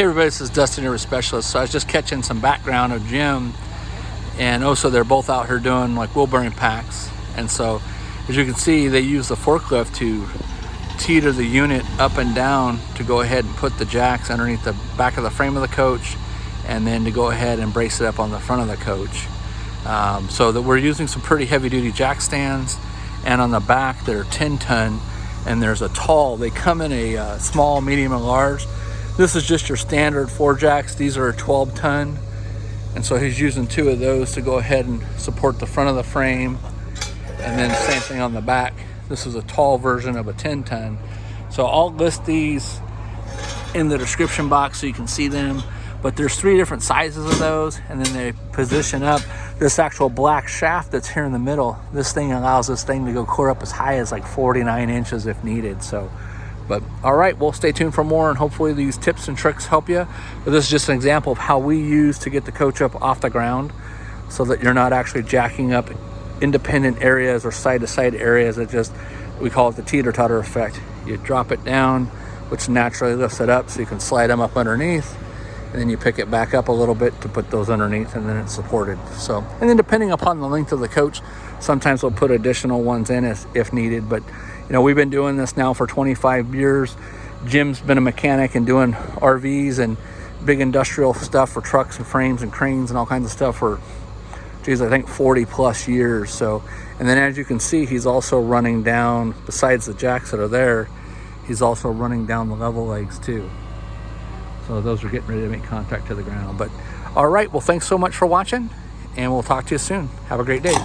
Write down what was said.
Hey everybody, this is Dustin, your specialist. So I was just catching some background of Jim, and also they're both out here doing like wheel bearing packs. And so as you can see, they use the forklift to teeter the unit up and down to go ahead and put the jacks underneath the back of the frame of the coach, and then to go ahead and brace it up on the front of the coach. So that we're using some pretty heavy duty jack stands, and on the back they're 10-ton, and there's a tall. They come in a small, medium, and large. This is just your standard 4 jacks. These are a 12-ton, and so he's using 2 of those to go ahead and support the front of the frame, and then same thing on the back. This is a tall version of a 10-ton. So I'll list these in the description box so you can see them, but there's 3 different sizes of those, and then they position up. This actual black shaft that's here in the middle, this thing allows this thing to go clear up as high as like 49 inches if needed. So, but all right, we'll stay tuned for more, and hopefully these tips and tricks help you. But this is just an example of how we use to get the coach up off the ground, so that you're not actually jacking up independent areas or side-to-side areas. That just, we call it the teeter-totter effect. You drop it down, which naturally lifts it up so you can slide them up underneath, and then you pick it back up a little bit to put those underneath, and then it's supported. So, and then depending upon the length of the coach, sometimes we'll put additional ones in if needed. But you know, we've been doing this now for 25 years. Jim's been a mechanic and doing RVs and big industrial stuff for trucks and frames and cranes and all kinds of stuff for, geez, I think 40 plus years. So, and then as you can see, he's also running down, besides the jacks that are there, he's also running down the level legs too. So those are getting ready to make contact to the ground. But all right, well, thanks so much for watching, and we'll talk to you soon. Have a great day.